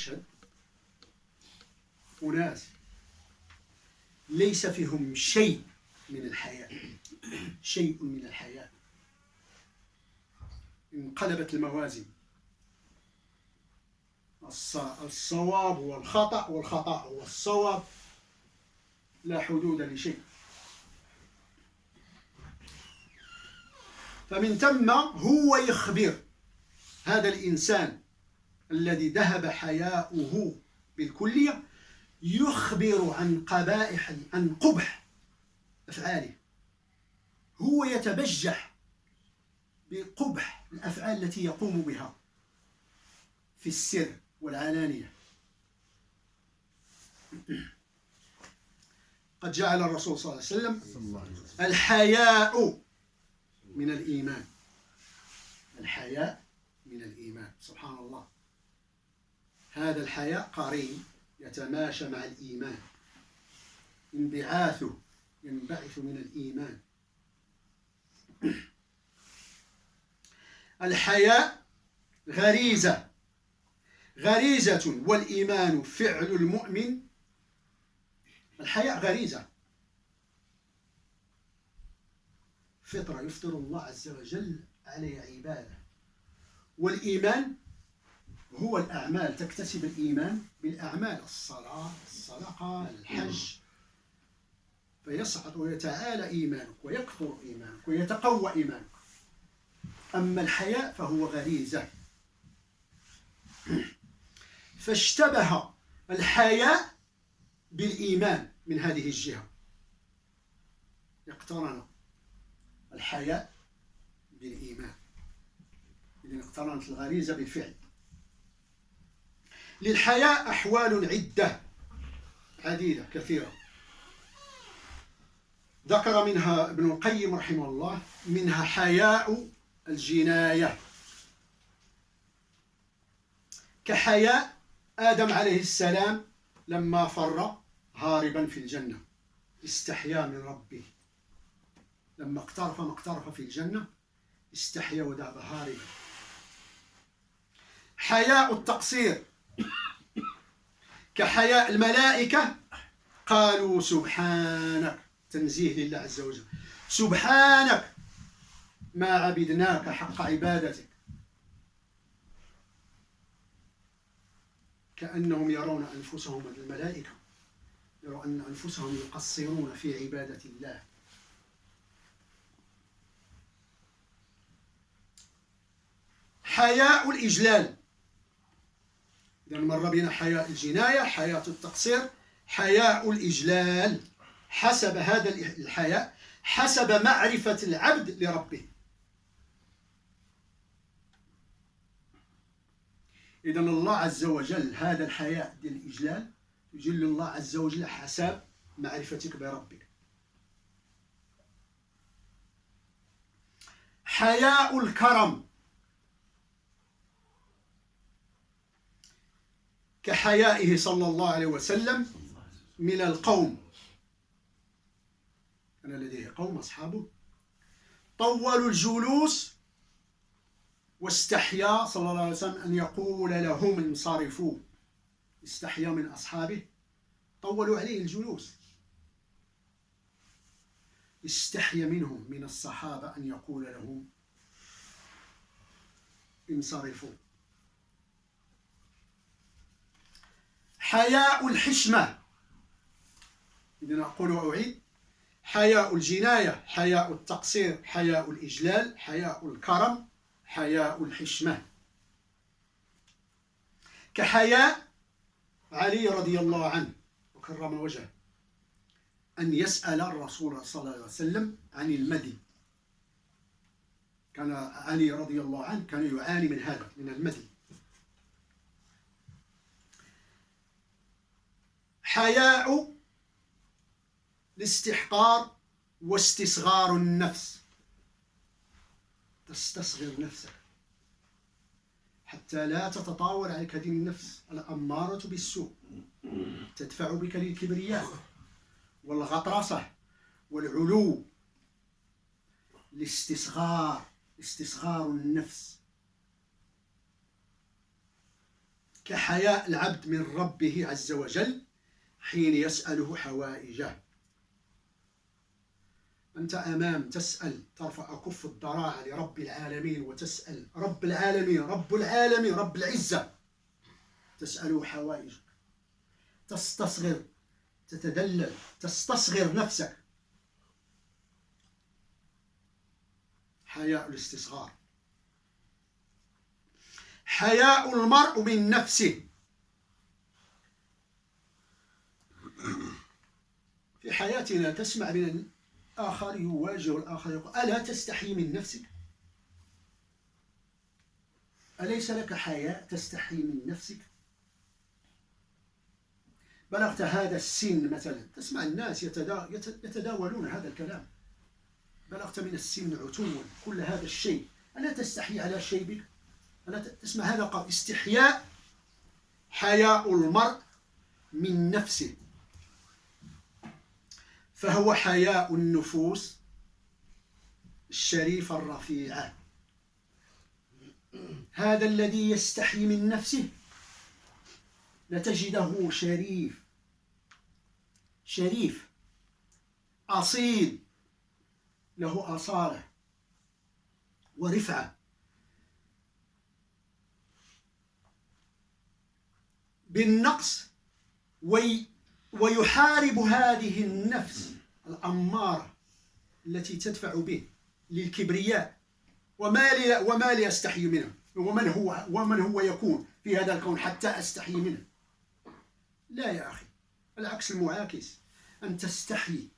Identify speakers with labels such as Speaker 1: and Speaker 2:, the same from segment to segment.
Speaker 1: نشهد أناس ليس فيهم شيء من الحياء، شيء من الحياء. انقلبت الموازين، الصواب هو الخطأ والخطأ هو الصواب، لا حدود لشيء. فمن ثم هو يخبر هذا الإنسان الذي ذهب حياؤه بالكلية، يخبر عن قبائح، عن قبح أفعاله. هو يتبجح بقبح الأفعال التي يقوم بها في السر والعلانية. قد جعل الرسول صلى الله عليه وسلم الحياء من الإيمان، الحياء من الإيمان. سبحان الله، هذا الحياء قرين يتماشى مع الإيمان، انبعاثه ينبعث من الإيمان. الحياء غريزة، غريزة والإيمان فعل المؤمن. الحياء غريزة، فطرة يفطر الله عز وجل عليه عباده. والإيمان هو الأعمال، تكتسب الإيمان بالأعمال، الصلاة، الصدقة، الحج، فيصعد ويتعالى إيمانك ويكثر إيمانك ويتقوى إيمانك. أما الحياء فهو غريزة، فاشتبه الحياء بالإيمان من هذه الجهة، يقترن الحياء بالإيمان، إذن اقترنت الغريزة بالفعل. للحياء أحوال عدة عديدة كثيرة، ذكر منها ابن القيم رحمه الله، منها حياء الجناية، كحياء آدم عليه السلام لما فر هاربا في الجنة، استحيا من ربه، لما اقترف ما اقترف في الجنة استحيا وذهب هاربا. حياء التقصير، كحياء الملائكة، قالوا سبحانك، تنزيه لله عز وجل، سبحانك ما عبدناك حق عبادتك، كأنهم يرون أنفسهم، الملائكة يرون أن أنفسهم يقصرون في عبادة الله. حياء الإجلال، إذن مر بنا حياء الجناية، حياء التقصير، حياء الإجلال، حسب هذا الحياء حسب معرفة العبد لربه. إذن الله عز وجل هذا الحياء ديال الإجلال يجل الله عز وجل حسب معرفتك بربك. حياء الكرم، كحيائه صلى الله عليه وسلم من القوم، كان لديه قوم أصحابه طولوا الجلوس واستحيا صلى الله عليه وسلم أن يقول لهم انصرفوا، استحيا من أصحابه طولوا عليه الجلوس، استحيا منهم من الصحابة أن يقول لهم انصرفوا. حياء الحشمة، إذن أقول وأعيد، حياء الجناية، حياء التقصير، حياء الإجلال، حياء الكرم، حياء الحشمة. كحياء علي رضي الله عنه وكرم وجهه أن يسأل الرسول صلى الله عليه وسلم عن المدي، كان علي رضي الله عنه كان يعاني من هذا، من المدي. حياء الاستحقار واستصغار النفس، تستصغر نفسك حتى لا تتطاول عليك هذه النفس الأمارة بالسوء، تدفع بك للكبرياء والغطرسة والعلو. الاستصغار، استصغار النفس. كحياء العبد من ربه عز وجل حين يسأله حوائجه. أنت أمام تسأل، ترفع أكف الضراعة لرب العالمين وتسأل رب العالمين رب العالمين رب العزة، تسأله حوائجك، تستصغر، تتدلل، تستصغر نفسك. حياء الاستصغار. حياء المرء من نفسه. في حياتنا تسمع من الآخر يواجه الآخر يقول ألا تستحي من نفسك؟ أليس لك حياء تستحي من نفسك؟ بلغت هذا السن مثلا، تسمع الناس يتداولون هذا الكلام، بلغت من السن عتوا كل هذا الشيء، ألا تستحي على شيبك؟ ألا تسمع هذا قال استحياء. حياء المرء من نفسه، فهو حياء النفوس الشريفة الرفيعة. هذا الذي يستحي من نفسه لتجده شريف، شريف أصيل، له أصالة ورفعة. بالنقص ويحارب هذه النفس الأمارة التي تدفع به للكبرياء. وما لي أستحي منه، ومن هو يكون في هذا الكون حتى أستحي منه؟ لا يا أخي، العكس المعاكس، أن تستحي.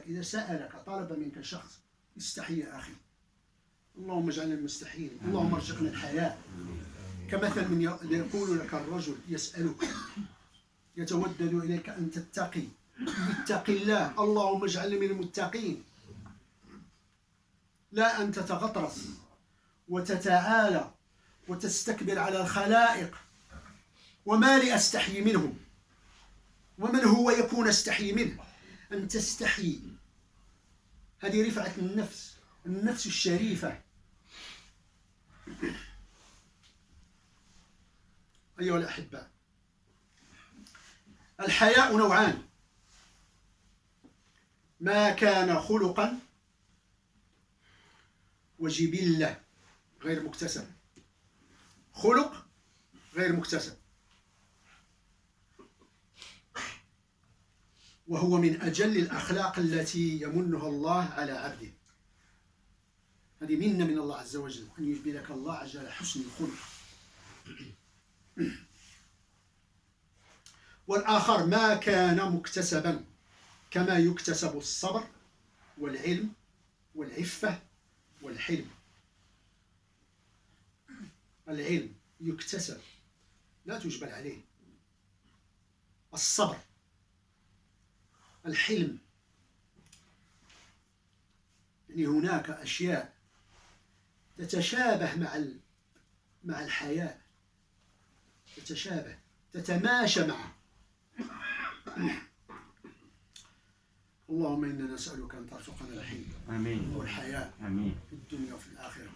Speaker 1: إذا سألك طلب منك شخص استحي يا أخي. اللهم اجعلنا المستحيين، اللهم ارزقنا الحياء. كمثل من يقول لك الرجل يسألك يتودد إليك أن تتقي، اتق الله، اللهم اجعلنا من المتقين. لا أن تتغطرس وتتعالى وتستكبر على الخلائق. وما لي أستحي منهم، ومن هو يكون أستحي منه؟ أن تستحي، هذه رفعة النفس، النفس الشريفة. أيها الأحباء، الحياء نوعان: ما كان خلقا وجبلة غير مكتسب. خلق غير مكتسب، وهو من أجل الأخلاق التي يمنها الله على عبده. هذه منة من الله عز وجل، أن يجبلك الله على حسن الخلق. والآخر ما كان مكتسبا، كما يكتسب الصبر والعلم والعفة والحلم. العلم يكتسب لا تجبل عليه. الصبر، الحلم، يعني هناك أشياء تتشابه مع الحياء، تتشابه، تتماشى معه. اللهم إنا نسألك أن ترزقنا الحلم والحياء في الدنيا وفي الآخرة.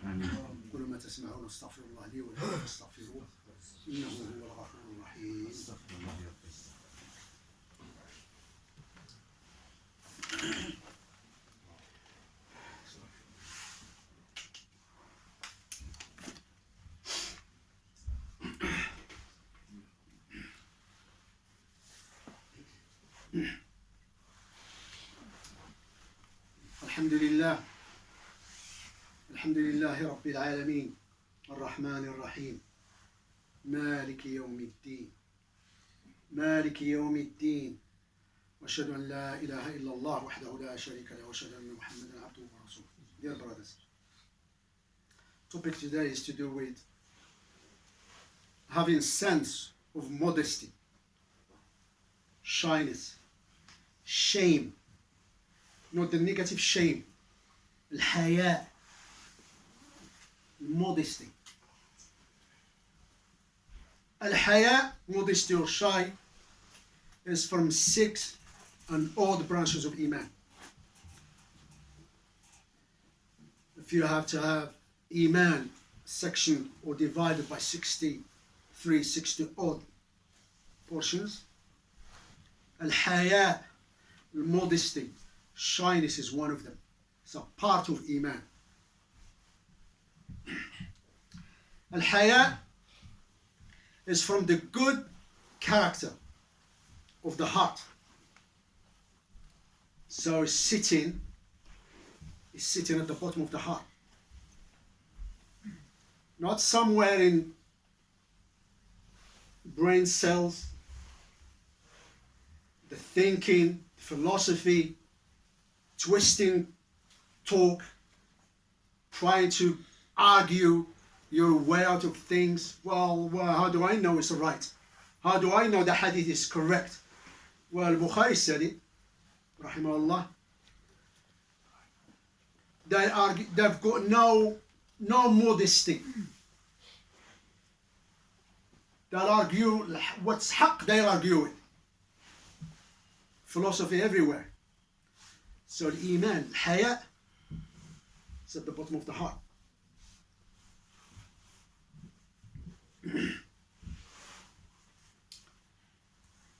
Speaker 1: كل ما تسمعون استغفر الله لي ولكم فاستغفروه إنه هو الغفور الرحيم. الحمد لله رب العالمين الرحمن الرحيم مالك يوم الدين وأشهد أن لا إله إلا الله وحده لا شريك له وأشهد أن محمدا عبده ورسوله. Dear brothers, topic today is to do with having sense of modesty, shyness, shame, not the negative shame, الحياء, modesty. الحياء, modesty or shy, is from 6 and odd branches of Iman. If you have to have Iman section or divided by 60 odd portions. Al-Haya, modesty, shyness is one of them. It's a part of Iman. Al-Haya is from the good character of the heart. So it's sitting at the bottom of the heart. Not somewhere in brain cells, the thinking, philosophy, twisting talk, trying to argue your way out of things. Well, how do I know it's right? How do I know the hadith is correct? Well, Bukhari said it, rahimahullah. They've got no modesty. They'll argue what's haqq, they'll argue it. Philosophy everywhere. So the Iman, Haya, is at the bottom of the heart.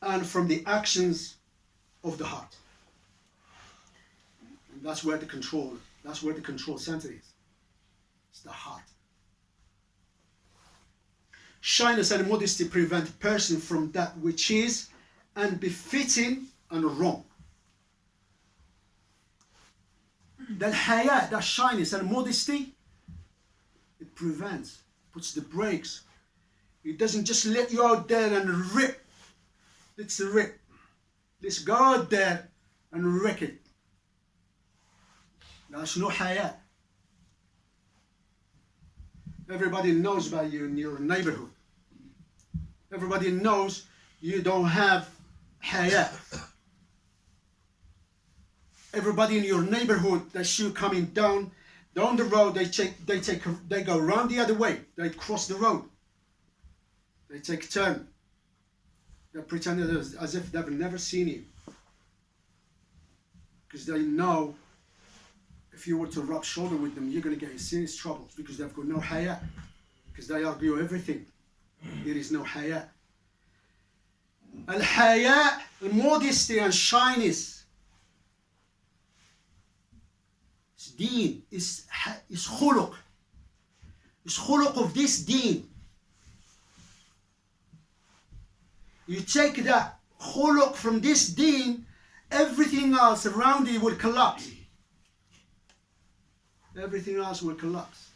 Speaker 1: And from the actions of the heart. And that's where the control center is. It's the heart. Shyness and modesty prevent a person from that which is unbefitting and wrong. That haya, that shyness and modesty, it prevents, puts the brakes. It doesn't just let you out there and rip. Let's rip. Let's go out there and wreck it. That's no haya. Everybody knows about you in your neighborhood. Everybody knows you don't have haya. Everybody in your neighborhood, they see you coming down the road, they go round the other way. They cross the road. They take a turn. They pretend as if they've never seen you. Because they know if you were to rub shoulder with them, you're going to get in serious trouble because they've got no haya. Because they argue everything. There is no haya. Al-haya, modesty and shyness. It's deen. It's khuluq. It's khuluq of this deen. You take that khuluq from this deen, everything else around you will collapse. Everything else will collapse.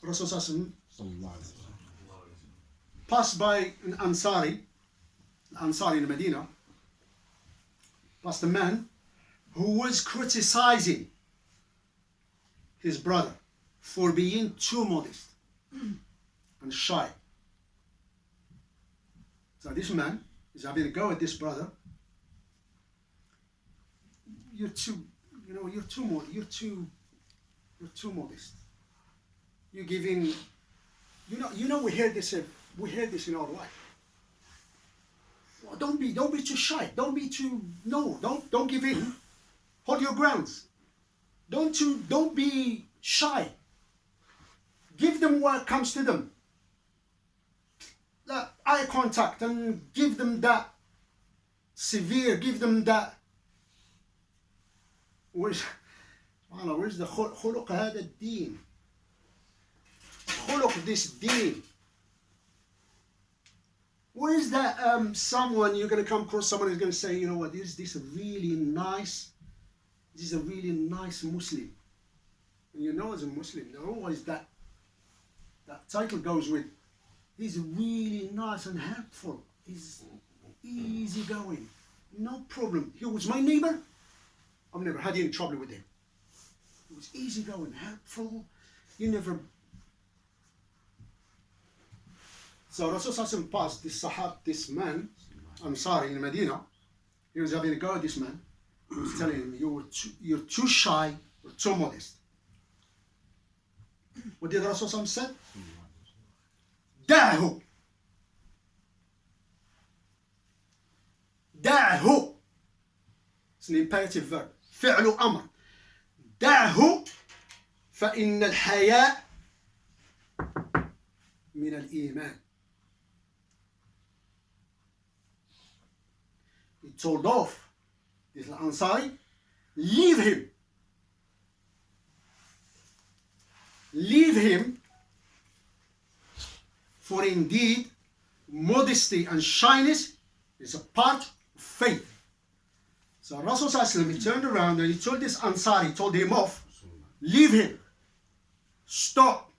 Speaker 1: Rasul passed by an Ansari in Medina, passed a man who was criticizing his brother for being too modest and shy. So this man is having a go at this brother. You're too modest. You're giving, we hear this in our life. Well, don't be too shy. Don't give in. Hold your grounds. Don't be shy. Give them what comes to them. That eye contact, and give them that severe, give them that. Where's the khuluq هذا الدين? Khuluq this deen. Where is that someone you're going to come across someone who's going to say, you know what, this is a really nice Muslim. And you know as a Muslim, there always that title goes with, he's really nice and helpful. He's easy going. No problem. He was my neighbor. I've never had any trouble with him. He was easy going, helpful. You never. So Rasul passed this man, Ansari in Medina. He was having a go at this man. He was telling him, you're too shy, you're too modest. What did Rasul say? دعه. It's an imperative verb. فعل أمر. دعه فإن الحياء من الإيمان. He told off this Ansari, leave him. Leave him, for indeed modesty and shyness is a part of faith. So Rasul Sallallahu he turned around and he told this Ansari, he told him off, leave him, stop.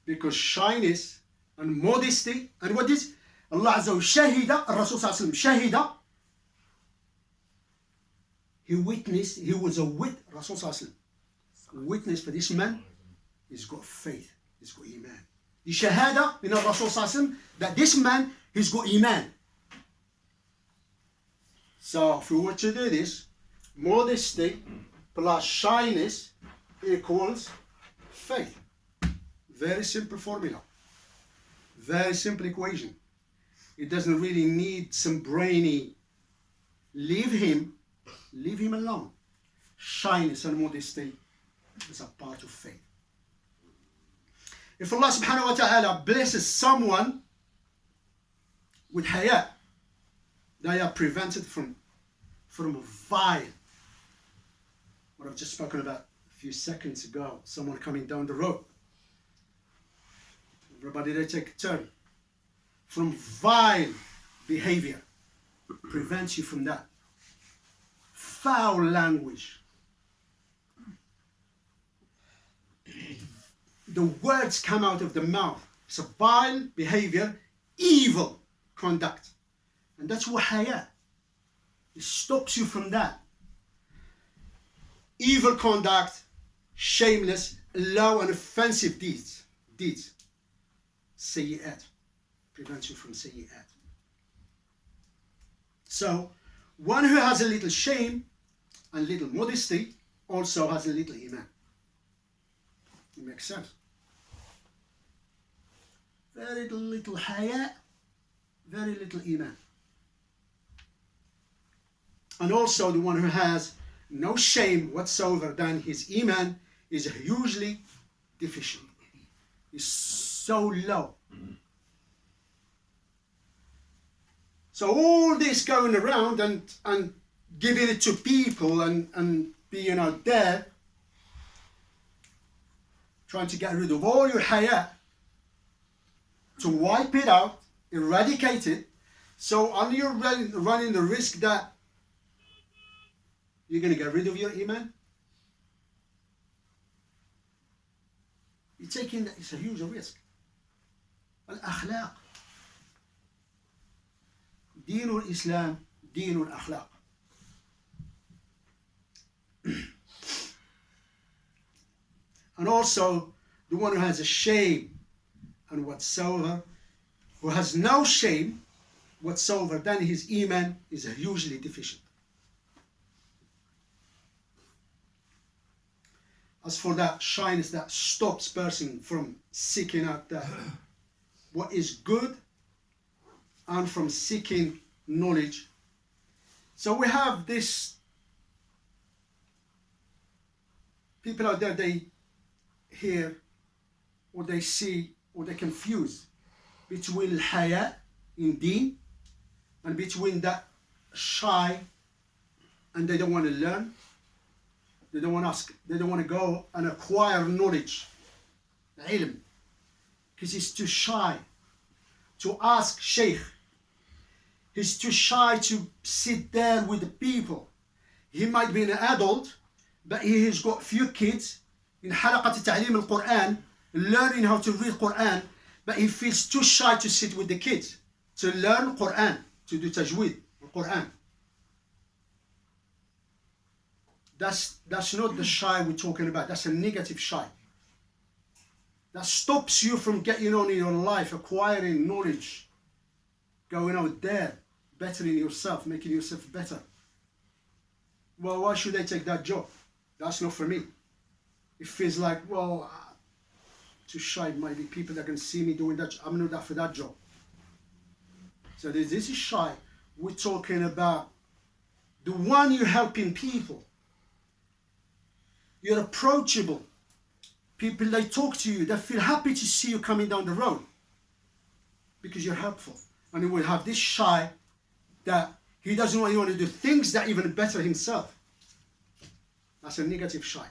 Speaker 1: Because shyness and modesty, and what is Allah Azza wa Shahida, Rasul Sallallahu Shahida, he witnessed, he was a Rasul Sallallahu witness for this man. He's got faith, he's got iman. The shahada in Rasul Sallallahu that this man, he's got iman. So if we were to do this, modesty plus shyness equals faith. Very simple formula. Very simple equation. It doesn't really need some brainy. Leave him alone. Shyness and modesty is a part of faith. If Allah subhanahu wa ta'ala blesses someone with haya, they are prevented from vile. What I've just spoken about a few seconds ago, someone coming down the road. Everybody, they take a turn. From vile behavior. Prevents you from that. Foul language. The words come out of the mouth. It's a vile behavior, evil conduct. And that's what haya. It stops you from that. Evil conduct, shameless, low and offensive deeds. Sayyi'at. Prevents you from sayyi'at. So, one who has a little shame and little modesty also has a little iman. It makes sense. Very little haya, very little iman. And also the one who has no shame whatsoever than his iman is hugely deficient. Is so low. So all this going around and giving it to people and being out there trying to get rid of all your haya, to wipe it out, eradicate it, so are you running the risk that you're going to get rid of your iman? You're taking that, it's a huge risk. Al-akhlaq. Deen al-Islam, Deen al-akhlaq. And also, the one who has a shame and whatsoever, who has no shame whatsoever, then his iman is hugely deficient. As for that shyness that stops person from seeking out that what is good and from seeking knowledge. So we have this people out there, they hear or they see or they confuse between haya in deen and between that shy and they don't want to learn. They don't want to ask, they don't want to go and acquire knowledge, ilm, because he's too shy to ask sheikh. He's too shy to sit there with the people. He might be an adult, but he has got few kids in halaqat ta'lim al-Quran, learning how to read Quran, but he feels too shy to sit with the kids, to learn Quran, to do tajweed, Quran. That's not the shy we're talking about. That's a negative shy. That stops you from getting on in your life, acquiring knowledge, going out there, bettering yourself, making yourself better. Well, why should I take that job? That's not for me. It feels like, well, too shy. Might be people that can see me doing that. I'm not for that job. So this is shy. We're talking about the one you're helping people. You're approachable. People, they talk to you. They feel happy to see you coming down the road because you're helpful. And you will have this shy that he doesn't want you to do things that even better himself. That's a negative shy.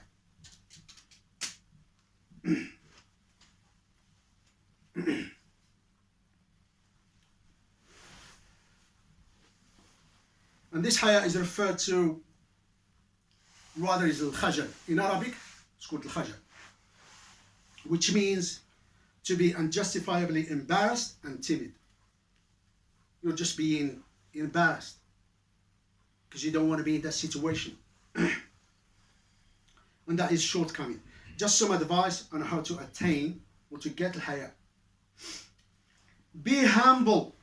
Speaker 1: And this haya is referred to, rather, is al-khajal. In Arabic, it's called al-khajal, which means to be unjustifiably embarrassed and timid. You're just being embarrassed because you don't want to be in that situation. And that is shortcoming. Just some advice on how to attain or to get al-haya. Be humble.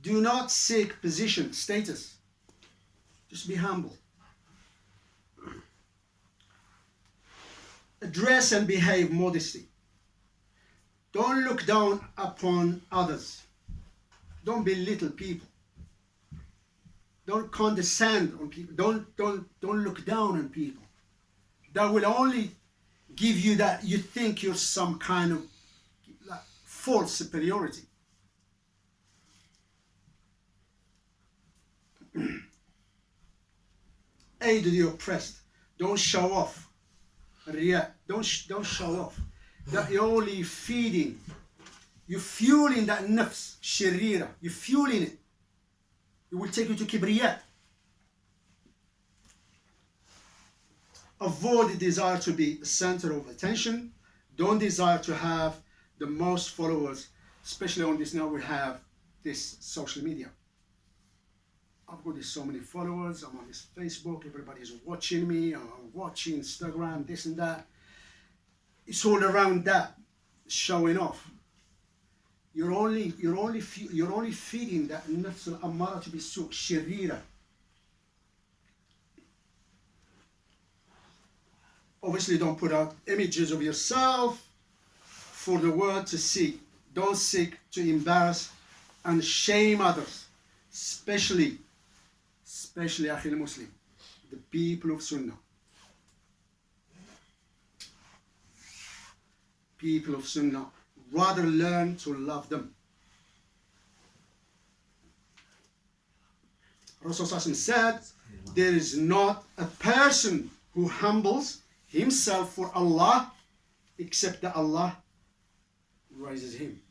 Speaker 1: Do not seek position, status. Just be humble. Address and behave modesty. Don't look down upon others. Don't belittle people. Don't condescend on people. Don't look down on people. That will only give you that you think you're some kind of like false superiority. Aid the oppressed. Don't show off. Don't show off. That you're only feeding. You're fueling that nafs, sharira. You're fueling it. It will take you to kibriyat. Avoid the desire to be the center of attention. Don't desire to have the most followers, especially on this now we have this social media. I've got so many followers, I'm on this Facebook, everybody's watching me, I'm watching Instagram, this and that. It's all around that, showing off. You're only feeding that nafs al-ammara to be suq, sharira. Obviously don't put out images of yourself for the world to see. Don't seek to embarrass and shame others, especially Akhi al-Muslim, the people of Sunnah. People of Sunnah, rather learn to love them. Rasul said, there is not a person who humbles himself for Allah except that Allah raises him.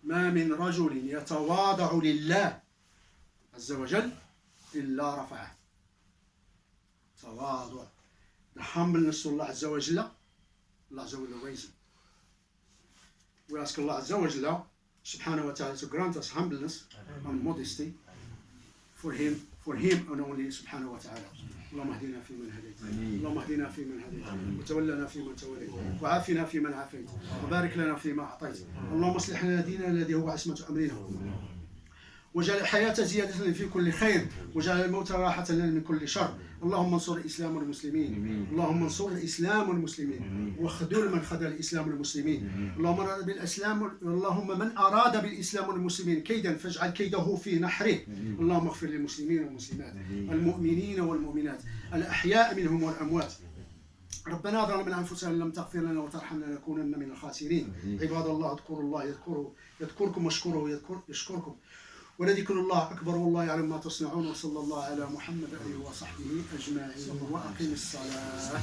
Speaker 1: ما من رجل يتواضع لله عز وجل إلا رفعه. تواضع. The humbleness of Allah Azza wa Jalla, Allah Azza wa Jalla raises him. We ask Allah Azza wa Jalla subhanahu wa ta'ala to grant us humbleness and modesty for him and only subhanahu wa ta'ala. اللهم اهدنا فيمن هديت اللهم اهدنا فيمن هديت وتولنا فيمن توليت وعافنا فيمن عافيت وبارك لنا فيما أعطيت اللهم اصلح لنا ديننا الذي هو عصمة أمرنا وجعل الحياة زيادة في كل خير وجعل الموت راحة لنا من كل شر اللهم انصر الإسلام والمسلمين اللهم انصر الإسلام والمسلمين واخذل من خذل الإسلام والمسلمين اللهم من أراد بالإسلام والمسلمين كيدا فاجعل كيده في نحره اللهم اغفر للمسلمين والمسلمات المؤمنين والمؤمنات الأحياء منهم والأموات ربنا ظلمنا أنفسنا لم تغفر لنا وترحمنا لنكونن من الخاسرين عباد الله اذكروا الله يذكركم واشكروه يشكركم ولذكر الله أكبر والله يعلم ما تصنعون وصلى الله على محمد وآله وصحبه أجمعين وأقم الصلاة.